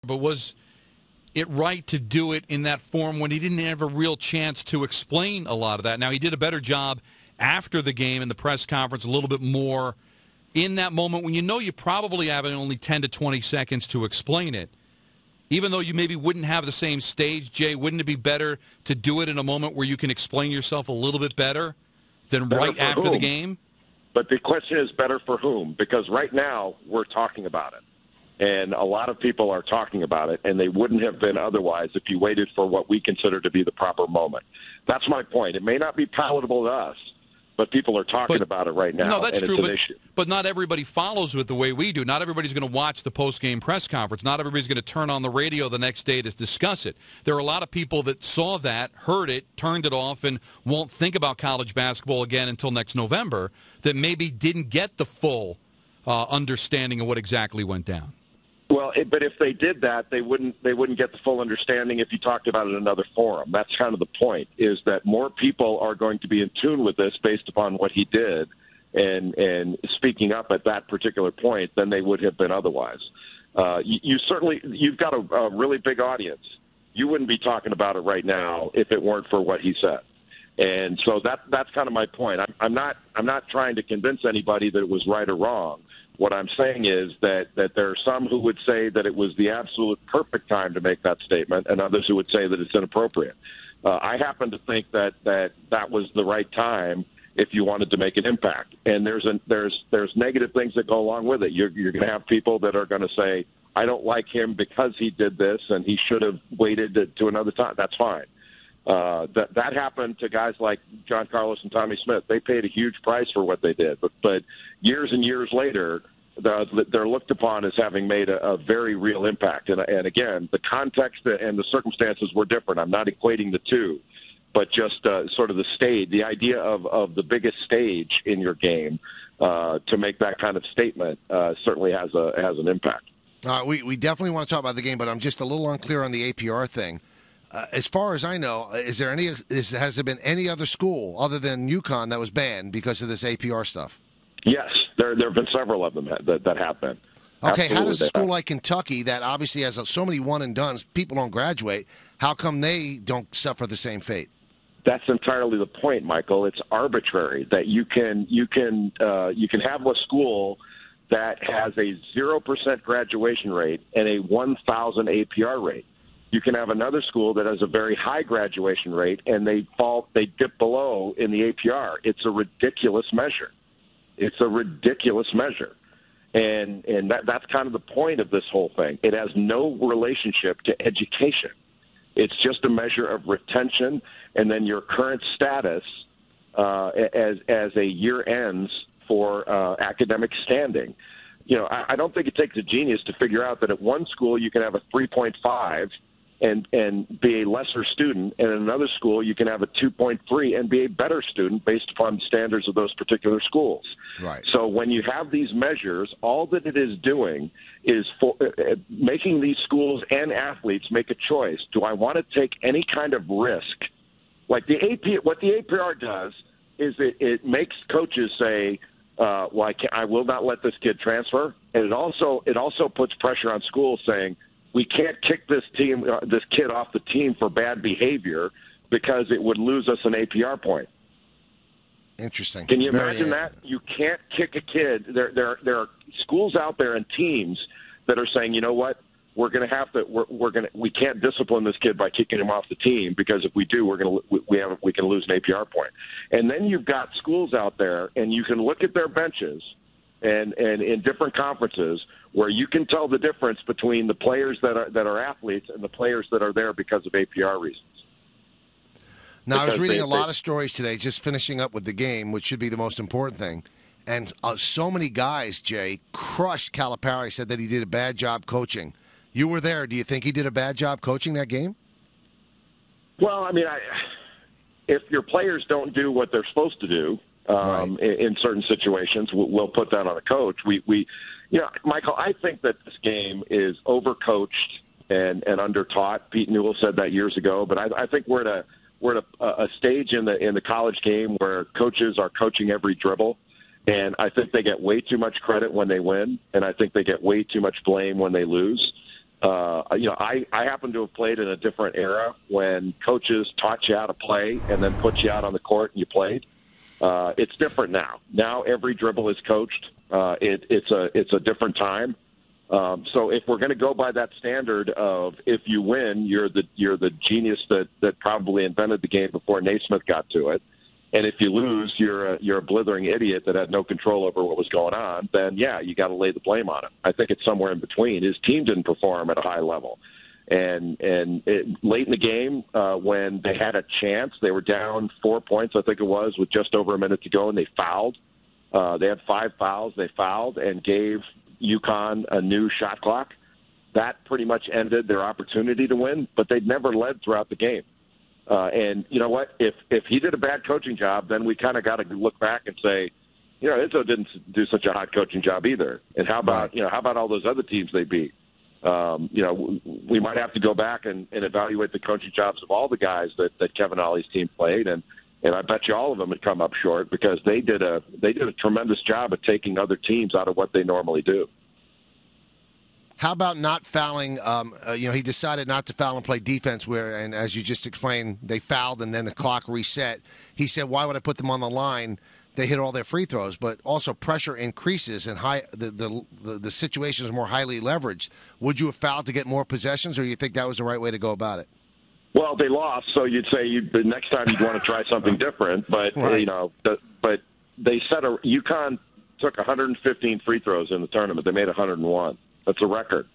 but was it right to do it in that form when he didn't have a real chance to explain a lot of that? Now, he did a better job after the game in the press conference, a little bit more in that moment when you know you probably have only 10 to 20 seconds to explain it. Even though you maybe wouldn't have the same stage, Jay, wouldn't it be better to do it in a moment where you can explain yourself a little bit better than right after the game? But the question is better for whom? Because right now we're talking about it. And a lot of people are talking about it, and they wouldn't have been otherwise if you waited for what we consider to be the proper moment. That's my point. It may not be palatable to us, but people are talking about it right now. No, that's and true, it's an issue. But not everybody follows it the way we do. Not everybody's going to watch the post-game press conference. Not everybody's going to turn on the radio the next day to discuss it. There are a lot of people that saw that, heard it, turned it off, and won't think about college basketball again until next November, that maybe didn't get the full understanding of what exactly went down. Well, but if they did that, they wouldn't get the full understanding if you talked about it in another forum. That's kind of the point, is that more people are going to be in tune with this based upon what he did and speaking up at that particular point than they would have been otherwise. You've got a really big audience. You wouldn't be talking about it right now if it weren't for what he said. And so that's kind of my point. I'm not trying to convince anybody that it was right or wrong. What I'm saying is that there are some who would say that it was the absolute perfect time to make that statement, and others who would say that it's inappropriate. I happen to think that was the right time if you wanted to make an impact. And there's negative things that go along with it. You're going to have people that are going to say, I don't like him because he did this, and he should have waited to another time. That's fine. That happened to guys like John Carlos and Tommy Smith. They paid a huge price for what they did, but years and years later, they're looked upon as having made a very real impact. And again, the context and the circumstances were different. I'm not equating the two, but just sort of the stage, the idea of the biggest stage in your game to make that kind of statement certainly has an impact. We definitely want to talk about the game, but I'm just a little unclear on the APR thing. As far as I know, has there been any other school other than UConn that was banned because of this APR stuff? Yes, there have been several of them that have been. Okay, how does a school like Kentucky, that obviously has so many one-and-dones, people don't graduate, how come they don't suffer the same fate? That's entirely the point, Michael. It's arbitrary that you can have a school that has a 0% graduation rate and a 1,000 APR rate. You can have another school that has a very high graduation rate, and they dip below in the APR. It's a ridiculous measure. It's a ridiculous measure. And that's kind of the point of this whole thing. It has no relationship to education. It's just a measure of retention and then your current status as a year ends for academic standing. You know, I don't think it takes a genius to figure out that at one school you can have a 3.5 and be a lesser student, and in another school you can have a 2.3 and be a better student based upon the standards of those particular schools. Right. So when you have these measures, all that it is doing is making these schools and athletes make a choice. Do I want to take any kind of risk? Like what the APR does is it makes coaches say, well, I will not let this kid transfer, and it also puts pressure on schools saying, we can't kick this kid off the team for bad behavior because it would lose us an APR point. Interesting. Can you imagine that? You can't kick a kid. There are schools out there and teams that are saying, you know what, we can't discipline this kid by kicking him off the team because if we do, we can lose an APR point. And then you've got schools out there, and you can look at their benches and in different conferences where you can tell the difference between the players that are athletes and the players that are there because of APR reasons. Now, I was reading a lot of stories today, just finishing up with the game, which should be the most important thing. And so many guys, Jay, crushed Calipari, said that he did a bad job coaching. You were there. Do you think he did a bad job coaching that game? Well, I mean, if your players don't do what they're supposed to do in certain situations, we'll put that on a coach. Michael, I think that this game is overcoached and undertaught. Pete Newell said that years ago, but I think we're at a stage in the college game where coaches are coaching every dribble, and I think they get way too much credit when they win, and I think they get way too much blame when they lose. I happen to have played in a different era when coaches taught you how to play and then put you out on the court and you played. It's different now. Now every dribble is coached. It's a different time. So if we're going to go by that standard of if you win, you're the genius that probably invented the game before Naismith got to it, and if you lose, you're a blithering idiot that had no control over what was going on, then yeah, you got to lay the blame on him. I think it's somewhere in between. His team didn't perform at a high level, and late in the game when they had a chance, they were down 4 points, I think it was, with just over a minute to go, and they fouled. They had 5 fouls. They fouled and gave UConn a new shot clock. That pretty much ended their opportunity to win, but they'd never led throughout the game. And you know what? If he did a bad coaching job, then we kind of got to look back and say, Izzo didn't do such a hot coaching job either. And how about how about all those other teams they beat? We might have to go back and evaluate the coaching jobs of all the guys that Kevin Ollie's team played, and I bet you all of them had come up short because they did a tremendous job at taking other teams out of what they normally do. How about not fouling? He decided not to foul and play defense and as you just explained, they fouled and then the clock reset. He said, why would I put them on the line? They hit all their free throws, but also pressure increases and the situation is more highly leveraged. Would you have fouled to get more possessions, or you think that was the right way to go about it? Well, they lost, so you'd say the next time you'd want to try something different. But right. But they UConn took 115 free throws in the tournament. They made 101. That's a record.